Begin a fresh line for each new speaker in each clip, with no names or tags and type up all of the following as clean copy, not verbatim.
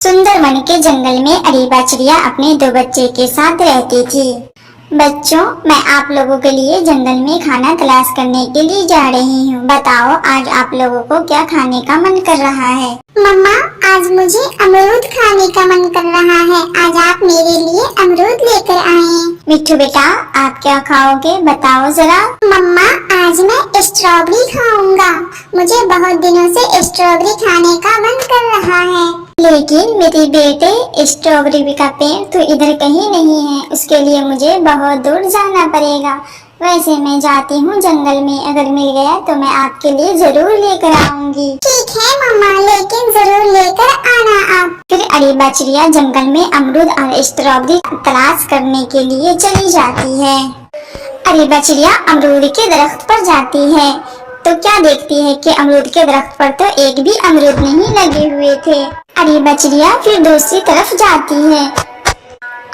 सुंदर वन के जंगल में अरीबा चिड़िया अपने दो बच्चे के साथ रहती थी। बच्चों, मैं आप लोगों के लिए जंगल में खाना तलाश करने के लिए जा रही हूँ। बताओ आज आप लोगों को क्या खाने का मन कर रहा है?
मम्मा, आज मुझे अमरूद खाने का मन कर रहा है। आज आप मेरे लिए अमरूद लेकर आए।
मिट्ठू बेटा, आप क्या खाओगे बताओ जरा।
मम्मा, आज मैं स्ट्रॉबेरी खाऊंगा। मुझे बहुत दिनों से स्ट्रॉबेरी खाने का मन कर रहा है।
लेकिन मेरे बेटे, स्ट्रॉबेरी का पेड़ तो इधर कहीं नहीं है, उसके लिए मुझे बहुत दूर जाना पड़ेगा। वैसे मैं जाती हूँ जंगल में, अगर मिल गया तो मैं आपके लिए जरूर लेकर आऊंगी।
ठीक है मम्मा, लेकिन जरूर लेकर आना आप।
फिर अरीबा चिड़िया जंगल में अमरूद और स्ट्रॉबेरी तलाश करने के लिए चली जाती है। अरीबा चिड़िया अमरूद के दरख्त पर जाती है तो क्या देखती है कि अमरूद के दरख्त पर तो एक भी अमरूद नहीं लगे हुए थे। अरीबा चिड़िया फिर दूसरी तरफ जाती है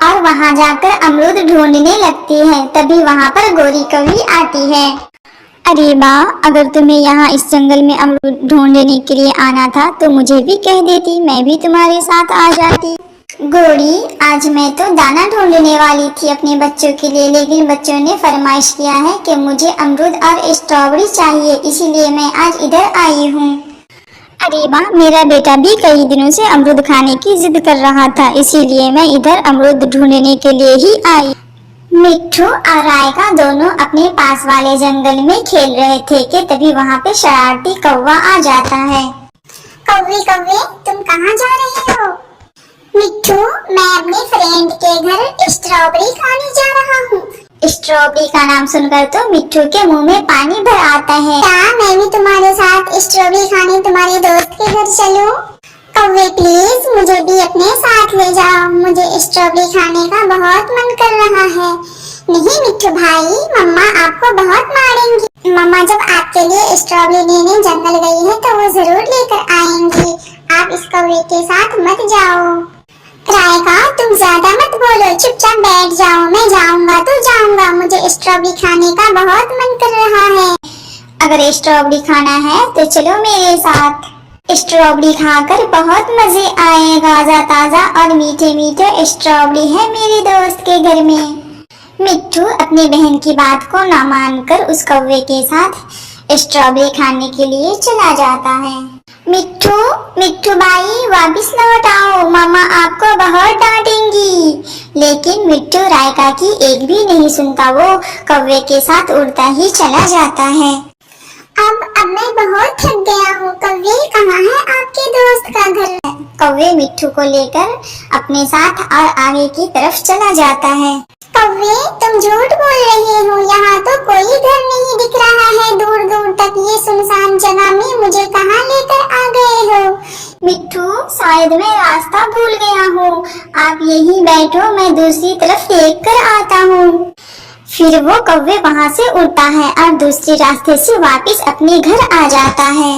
और वहां जाकर अमरूद ढूंढने लगती है। तभी वहां पर गोरी कौवी आती है। अरीबा, अगर तुम्हें यहाँ इस जंगल में अमरूद ढूंढने के लिए आना था तो मुझे भी कह देती, मैं भी तुम्हारे साथ आ जाती। गोरी, आज मैं तो दाना ढूंढने वाली थी अपने बच्चों के लिए, लेकिन बच्चों ने फरमाइश किया है कि मुझे अमरूद और स्ट्रॉबेरी चाहिए, इसीलिए मैं आज इधर आई हूँ। अरीबा, मेरा बेटा भी कई दिनों से अमरूद खाने की जिद कर रहा था, इसीलिए मैं इधर अमरूद ढूंढने के लिए ही आई। मिट्ठू और रायका दोनों अपने पास वाले जंगल में खेल रहे थे कि तभी वहाँ पे शरारती कौवा आ जाता है।
कौवे कौवे, तुम कहाँ जा रहे हो? मिट्ठू, मैं अपने फ्रेंड के घर स्ट्रॉबेरी खाने जा रहा हूँ।
स्ट्रॉबेरी का नाम सुनकर तो मिट्ठू के मुंह में पानी भर आता है।
क्या मैं भी तुम्हारे साथ स्ट्रॉबेरी खाने तुम्हारे दोस्त के घर चलूं? कौवे प्लीज मुझे भी अपने साथ ले जाओ, मुझे स्ट्रॉबेरी खाने का बहुत मन कर रहा है। नहीं मिट्ठू भाई, मम्मा आपको बहुत मारेंगी। मम्मा जब आपके लिए स्ट्रॉबेरी लेने जंगल गई है तो वो जरूर लेकर आएंगी। आप इस कौवे के साथ मत जाओ। रायका, तुम ज्यादा मत बोलो, चुपचाप बैठ जाओ। मैं जाऊंगा तो जाऊंगा, मुझे स्ट्रॉबेरी खाने का बहुत मन कर रहा है।
अगर स्ट्रॉबेरी खाना है तो चलो मेरे साथ। स्ट्रॉबेरी खाकर बहुत मजे आए। ताजा ताजा और मीठे मीठे स्ट्रॉबेरी है मेरे दोस्त के घर में। मिट्ठू अपनी बहन की बात को ना मानकर उस कौवे के साथ स्ट्रॉबेरी खाने के लिए चला जाता है। मिट्ठू, मिट्ठू भाई वापस लौट आओ, मामा आपको बहुत डांटेंगी। लेकिन मिट्ठू रायका की एक भी नहीं सुनता, वो कौवे के साथ उड़ता ही चला जाता है।
अब मैं बहुत थक गया हूँ। कौवे, कहाँ है आपके दोस्त का घर?
कौवे मिट्ठू को लेकर अपने साथ और आगे की तरफ चला जाता है।
कौवे, तुम झूठ बोल रहे हो, यहाँ तो कोई घर नहीं दिख रहा है दूर दूर तक। ये सुनसान जगह में मुझे कहाँ लेकर आ गए हो?
मिट्ठू, शायद मैं रास्ता भूल गया हूँ, आप यहीं बैठो, मैं दूसरी तरफ देख कर आता हूँ। फिर वो कौवे वहाँ से उड़ता है और दूसरे रास्ते से वापस अपने घर आ जाता है।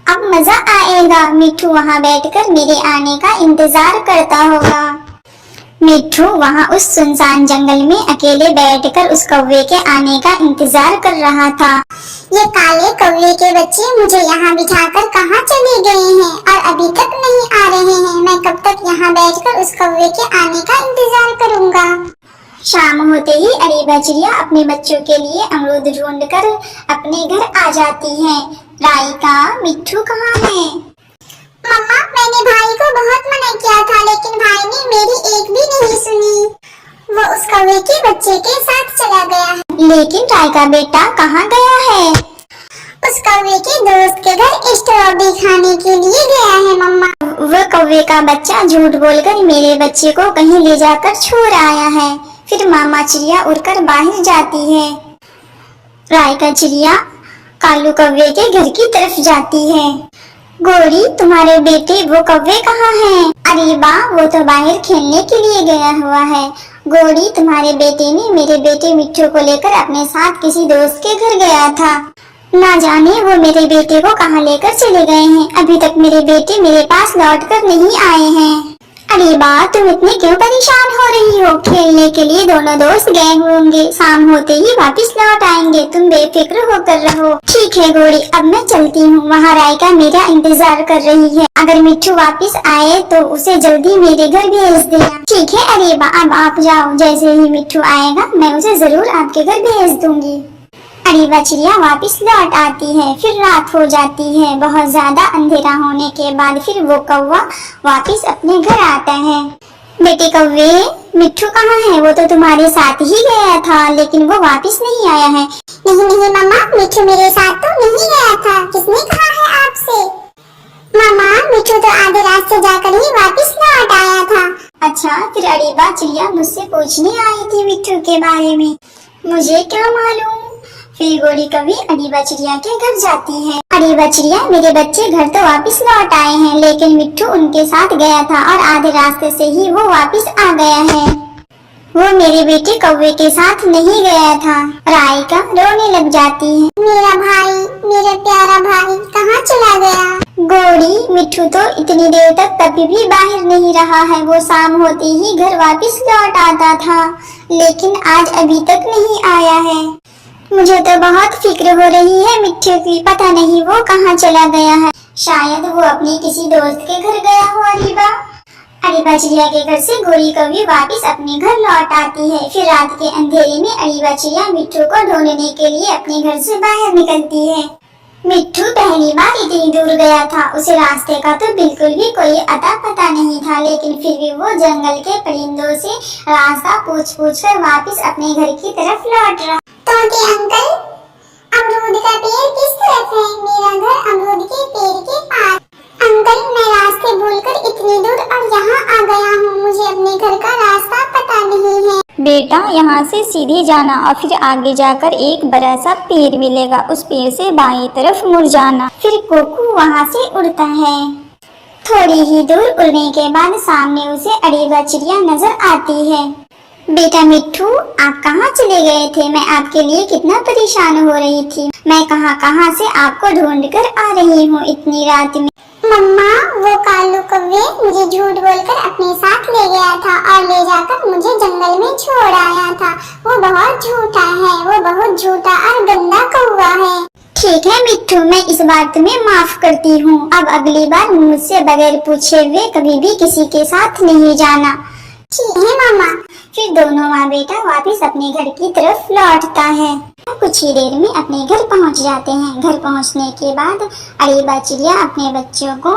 अब मजा आएगा। मिट्ठू वहाँ बैठकर मेरे आने का इंतजार करता होगा। मिट्ठू वहाँ उस सुनसान जंगल में अकेले बैठकर उस कौवे के आने का इंतजार कर रहा था।
ये काले कौवे के बच्चे मुझे यहाँ बिठाकर कहाँ चले गए हैं और अभी तक नहीं आ रहे हैं। मैं कब तक यहाँ बैठकर उस कौवे के आने का इंतजार करूँगा।
शाम होते ही अरीबा चिड़िया अपने बच्चों के लिए अमरूद ढूंढकर अपने घर आ जाती है। रायका, मिट्ठू कहाँ है?
मम्मा, मैंने भाई को बहुत मना किया था, लेकिन भाई ने मेरी एक भी नहीं सुनी। वो उस कौवे के बच्चे के साथ चला गया है।
लेकिन रायका बेटा कहाँ गया है?
उस कौवे के दोस्त के घर स्ट्रॉबेरी खाने के लिए गया है मम्मा।
वो कौवे का बच्चा झूठ बोलकर मेरे बच्चे को कहीं ले जाकर छोड़ आया है। फिर मामा चिड़िया उड़कर बाहर जाती है। रायका चिड़िया कालू कौवे के घर की तरफ जाती है। गोरी, तुम्हारे बेटे वो कौवे कहाँ हैं? अरीबा, वो तो बाहर खेलने के लिए गया हुआ है। गोरी, तुम्हारे बेटे ने मेरे बेटे मिट्ठू को लेकर अपने साथ किसी दोस्त के घर गया था। ना जाने वो मेरे बेटे को कहाँ लेकर चले गए हैं। अभी तक मेरे बेटे मेरे पास लौट कर नहीं आए हैं। अरे बा, तुम इतनी क्यों परेशान हो रही हो? खेलने के लिए दोनों दोस्त गए होंगे, शाम होते ही वापस लौट आएंगे, तुम बेफिक्र होकर रहो। ठीक है गोरी, अब मैं चलती हूँ, वहाँ रायका मेरा इंतजार कर रही है। अगर मिट्ठू वापस आए तो उसे जल्दी मेरे घर भेज देना। ठीक है अरे बा, अब आप जाओ, जैसे ही मिट्ठू आएगा मैं उसे जरूर आपके घर भेज दूंगी। अरीबा चिड़िया वापस लौट आती है। फिर रात हो जाती है। बहुत ज्यादा अंधेरा होने के बाद फिर वो कौवा वापस अपने घर आता है। बेटे कौवे, मिट्ठू कहाँ है? वो तो तुम्हारे साथ ही गया था, लेकिन वो वापस नहीं आया है।
नहीं नहीं मम्मा, मिट्ठू मेरे साथ तो नहीं गया था। किसने कहा है आपसे? मम्मा, मिट्ठू तो आधे रास्ते जाकर ही वापस लौट आया था।
अच्छा, फिर अरीबा चिड़िया मुझसे पूछने आई थी मिट्ठू के बारे में, मुझे क्या मालूम। फिर गोरी कौवी अरीबा चिड़िया के घर जाती है। अरीबा चिड़िया, मेरे बच्चे घर तो वापस लौट आए हैं, लेकिन मिट्ठू उनके साथ गया था और आधे रास्ते से ही वो वापस आ गया है। वो मेरे बेटे कौवे के साथ नहीं गया था। रायका रोने लग जाती है।
मेरा भाई, मेरा प्यारा भाई कहाँ चला गया?
गोरी, मिट्ठू तो इतनी देर तक कभी भी बाहर नहीं रहा है। वो शाम होते ही घर वापस लौट आता था, लेकिन आज अभी तक नहीं आया है। मुझे तो बहुत फिक्र हो रही है मिट्ठू की, पता नहीं वो कहाँ चला गया है। शायद वो अपने किसी दोस्त के घर गया हो। अरीबा चिड़िया के घर से गोरी कौवी वापस अपने घर लौट आती है। फिर रात के अंधेरे में अरीबा चिड़िया मिट्ठू को ढूंढने के लिए अपने घर से बाहर निकलती है। मिट्ठू पहली बार इतनी दूर गया था, उसे रास्ते का तो बिल्कुल भी कोई अता पता नहीं था, लेकिन फिर भी वो जंगल के परिंदों से रास्ता पूछ कर वापस अपने घर की तरफ लौट रहा।
तोते अंकल, अमरूद का पेड़ किस तरफ है? मेरा घर अमरूद के पेड़ के पास। अंकल, मैं रास्ते भूलकर इतनी दूर और यहाँ आ गया हूँ, मुझे अपने घर का रास्ता पता नहीं है।
बेटा, यहाँ से सीधे जाना और फिर आगे जाकर एक बड़ा सा पेड़ मिलेगा, उस पेड़ से बाएं तरफ मुड़ जाना।
फिर कोकू वहाँ से उड़ता है। थोड़ी ही दूर उड़ने के बाद सामने उसे अरीबा चिड़िया नजर आती है। बेटा मिट्ठू, आप कहाँ चले गए थे? मैं आपके लिए कितना परेशान हो रही थी। मैं कहाँ से आपको ढूंढ कर आ रही हूँ इतनी रात में।
मम्मा, वो कालू कौवे मुझे झूठ बोलकर अपने साथ ले गया था और ले जाकर मुझे जंगल में छोड़ आया था। वो बहुत झूठा है, वो बहुत झूठा और गंदा कौवा है।
ठीक है मिट्ठू, मैं इस बार तुम्हें माफ करती हूँ। अब अगली बार मुझसे बगैर पूछे हुए कभी भी किसी के साथ नहीं जाना।
ठीक है मामा।
फिर दोनों माँ बेटा वापस अपने घर की तरफ लौटता है। कुछ ही देर में अपने घर पहुंच जाते हैं। घर पहुंचने के बाद अरीबा चिड़िया अपने बच्चों को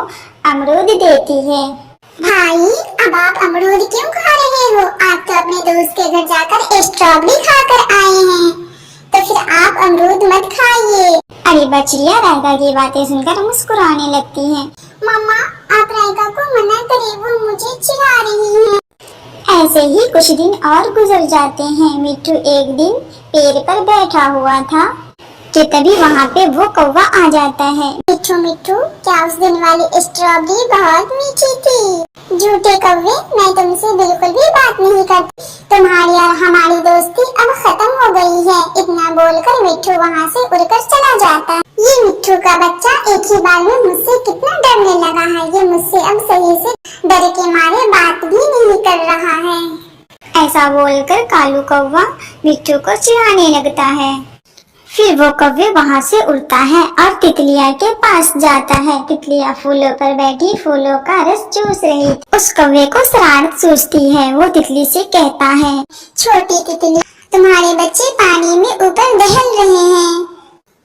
अमरूद देती है।
भाई, अब आप अमरूद क्यों खा रहे हो? आप तो अपने दोस्त के घर जाकर स्ट्रॉबेरी खाकर आए हैं, तो फिर आप अमरूद मत खाइए।
अरीबा चिड़िया रायका की बातें सुनकर मुस्कुराने लगती है।
मम्मा, आप रायका को मना करें, वो मुझे चिढ़ा रही है।
ऐसे ही कुछ दिन और गुजर जाते हैं। मिट्ठू एक दिन पेड़ पर बैठा हुआ था कि तभी वहाँ पे वो कौवा आ जाता है।
मिट्ठू मिट्ठू, क्या उस दिन वाली स्ट्रॉबेरी बहुत मीठी थी? झूठे कौवे, मैं तुमसे बिल्कुल भी बात नहीं करती। तुम्हारी और हमारी दोस्ती अब खत्म हो गई है। इतना बोलकर मिट्ठू वहाँ से उड़कर चला जाता है। ये मिट्ठू का बच्चा एक ही बार में मुझसे कितना डरने लगा है। ये मुझसे अब सही से डर के मारे बात भी नहीं कर रहा है।
ऐसा बोलकर कालू कौवा मिट्ठू को चिढ़ाने लगता है। फिर वो कौवे वहाँ से उड़ता है और तितलिया के पास जाता है। तितलिया फूलों पर बैठी फूलों का रस चूस रही थी। उस कौवे को शरारत सूझती है। वो तितली से कहता है,
छोटी तितली, तुम्हारे बच्चे पानी में ऊपर दहल रहे हैं।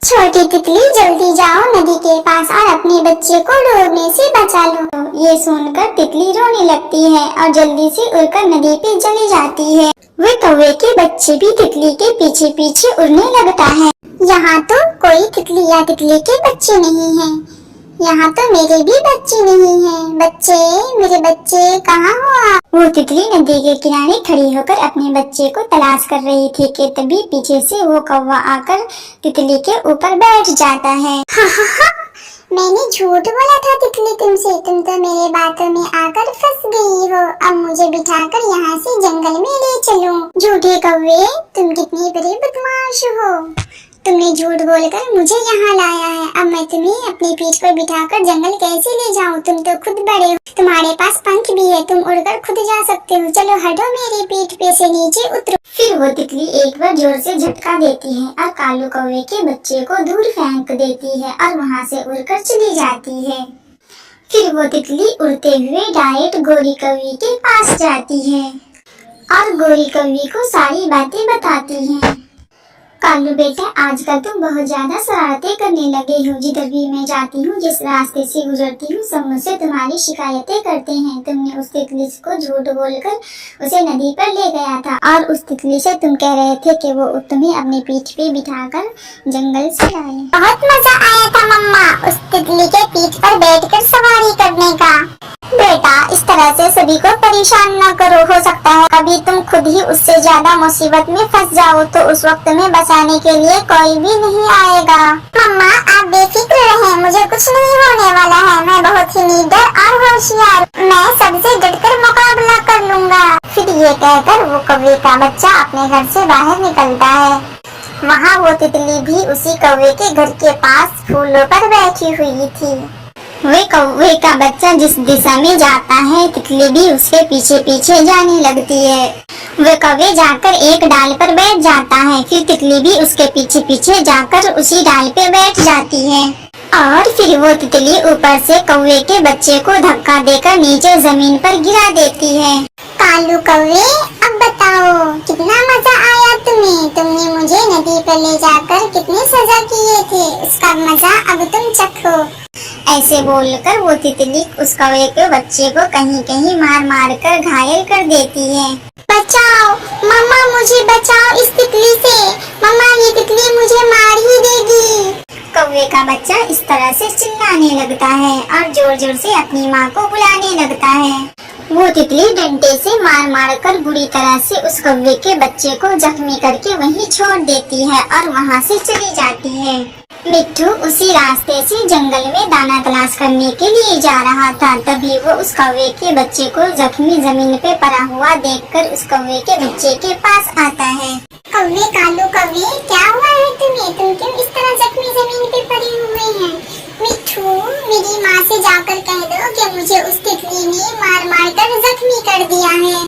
छोटी तितली, जल्दी जाओ नदी के पास और अपने बच्चे को डूबने से बचा लो।
ये सुनकर तितली रोने लगती है और जल्दी से उड़कर नदी पे चली जाती है। वे कौवे के बच्चे भी तितली के पीछे पीछे उड़ने लगता है।
यहाँ तो कोई तितली या तितली के बच्चे नहीं हैं। यहाँ तो मेरे भी बच्चे नहीं हैं। बच्चे, मेरे बच्चे कहाँ हो आप?
वो तितली नदी के किनारे खड़ी होकर अपने बच्चे को तलाश कर रही थी कि तभी पीछे से वो कौवा आकर तितली के ऊपर बैठ जाता है।
हा, मैंने झूठ बोला था तितली तुमसे। तुम तो मेरे बातों में आकर फंस गई हो। अब मुझे बिठाकर यहाँ से जंगल में ले चलूं। झूठे कौवे, तुम कितनी बड़ी बदमाश हो। तुमने झूठ बोलकर मुझे यहाँ लाया है। अब मैं तुम्हें अपनी पीठ पर बिठाकर जंगल कैसे ले जाऊँ? तुम तो खुद बड़े हो, तुम्हारे पास पंख भी है, तुम उड़कर खुद जा सकते हो। चलो हटो मेरी पीठ पे से नीचे उतरो।
फिर वो तितली एक बार जोर से झटका देती है और कालू कौवे के बच्चे को दूर फेंक देती है और वहाँ से उड़कर चली जाती है। फिर वो तितली उड़ते हुए डायरेक्ट गोरी कौवे के पास जाती है और गोरी कौवे को सारी बातें बताती है। कालू बेटा, आजकल तुम बहुत ज्यादा शरारतें करने लगे हो। जिधर भी मैं जाती हूँ, जिस रास्ते से गुजरती हूँ, सब मुझसे तुम्हारी शिकायतें करते हैं। तुमने उस तितली को झूठ बोलकर उसे नदी पर ले गया था और उस तितली से तुम कह रहे थे कि वो तुम्हें अपनी पीठ पे बिठाकर जंगल से लाए।
बहुत मजा आया था मम्मा उस तितली के पीठ पर बैठकर सवारी करने का। बेटा, इस तरह से सभी को परेशान न करो। हो सकता है कभी तुम खुद ही उससे ज्यादा मुसीबत में फंस जाओ, तो उस वक्त में बचाने के लिए कोई भी नहीं आएगा। मम्मा, आप बेफिक्र रहें, मुझे कुछ नहीं होने वाला है। मैं बहुत ही निडर और होशियार, मैं सबसे डटकर मुकाबला कर लूँगा। फिर ये कहकर वो कौवे का बच्चा अपने घर से बाहर निकलता है। वहाँ वो तितली भी उसी कौवे के घर के पास फूलों पर बैठी हुई थी।
वे कौवे का बच्चा जिस दिशा में जाता है, तितली भी उसके पीछे पीछे जाने लगती है। वे कौवे जाकर एक डाल पर बैठ जाता है, फिर तितली भी उसके पीछे पीछे जाकर उसी डाल पे बैठ जाती है और फिर वो तितली ऊपर से कौवे के बच्चे को धक्का देकर नीचे जमीन पर गिरा देती है।
कालू कौवे, अब बताओ कितना मजा आया तुम्हें? तुमने मुझे नदी पर ले जाकर कितनी सजा किए थे, उसका मजा अब तुम चखो।
ऐसे बोलकर वो तितली उस कौवे के बच्चे को कहीं कहीं मार मार कर घायल कर देती है।
बचाओ मम्मा, मुझे बचाओ इस तितली से। मम्मा, ये तितली मुझे मार ही देगी।
कौवे का बच्चा इस तरह से चिल्लाने लगता है और जोर जोर से अपनी माँ को बुलाने लगता है। वो तितली डंडे से मार मार कर बुरी तरह से उस कौवे के बच्चे को जख्मी करके वहीं छोड़ देती है और वहाँ से चली जाती है। मिट्ठू उसी रास्ते से जंगल में दाना तलाश करने के लिए जा रहा था। तभी वो उस कौवे के बच्चे को जख्मी जमीन पे पड़ा हुआ देखकर उस कौवे के बच्चे के पास आता है।
कौवे, कालू कौवे, क्या हुआ है तुम्हें? तुम क्यों इस तरह जख्मी जमीन पे पड़े हुए हैं? मिट्ठू, मेरी माँ से जाकर कह दो कि मुझे उस तितली ने मार मार कर जख्मी कर दिया है।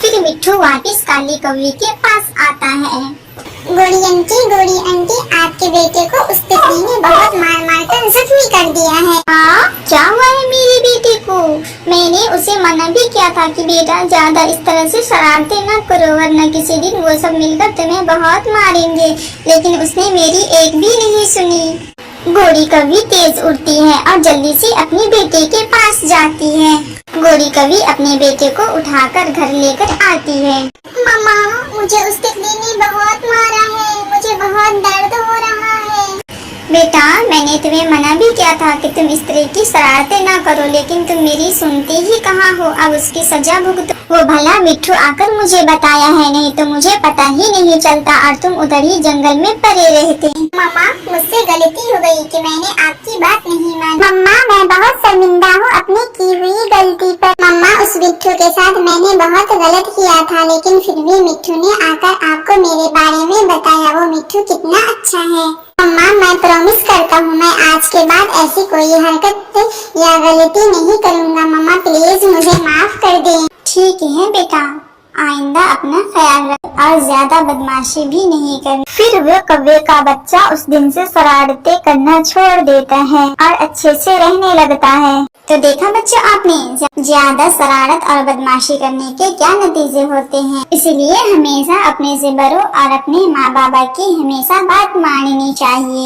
फिर मिट्ठू वापस काली कौवे के पास आता है।
गोरी आंटी, आपके बेटे को उस तितली ने बहुत मार मार कर जख्मी कर दिया है।
हाँ, क्या हुआ है मेरे बेटे को? मैंने उसे मना भी किया था कि बेटा ज्यादा इस तरह से शरारतें न करो, वरना किसी दिन वो सब मिलकर तुम्हें बहुत मारेंगे, लेकिन उसने मेरी एक भी नहीं सुनी। गोरी कौवी तेज उड़ती है और जल्दी से अपने बेटे के पास जाती है। गोरी कौवी अपने बेटे को उठाकर घर लेकर आती है।
मम्मा, मुझे उस तितली ने बहुत मारा है, मुझे बहुत दर्द हो रहा है।
बेटा, मैंने तुम्हें मना भी किया था कि तुम इस तरह की शरारतें ना करो, लेकिन तुम मेरी सुनते ही कहाँ हो। अब उसकी सजा भुगतो। वो भला मिट्ठू आकर मुझे बताया है, नहीं तो मुझे पता ही नहीं चलता और तुम उधर ही जंगल में पड़े रहते।
मम्मा, मुझसे गलती हो गई कि मैंने आपकी बात नहीं मानी। मम्मा, मैं बहुत शर्मिंदा हूँ अपनी की हुई गलती पर। मम्मा, उस मिट्ठू के साथ मैंने बहुत गलत किया था, लेकिन फिर भी मिट्ठू ने आकर आपको मेरे बारे में बताया। वो मिट्ठू कितना अच्छा है। मम्मा, मैं प्रॉमिस करता हूँ मैं आज के बाद ऐसी कोई हरकत या गलती नहीं करूँगा। मम्मा, प्लीज मुझे माफ कर दें।
ठीक है बेटा, आइंदा अपना ख्याल रख और ज्यादा बदमाशी भी नहीं करनी। फिर वो कौवे का बच्चा उस दिन से शरारतें करना छोड़ देता है और अच्छे से रहने लगता है। तो देखा बच्चों आपने, ज्यादा शरारत और बदमाशी करने के क्या नतीजे होते हैं। इसलिए हमेशा अपने से बड़ों और अपने माँ बाप की हमेशा बात माननी चाहिए।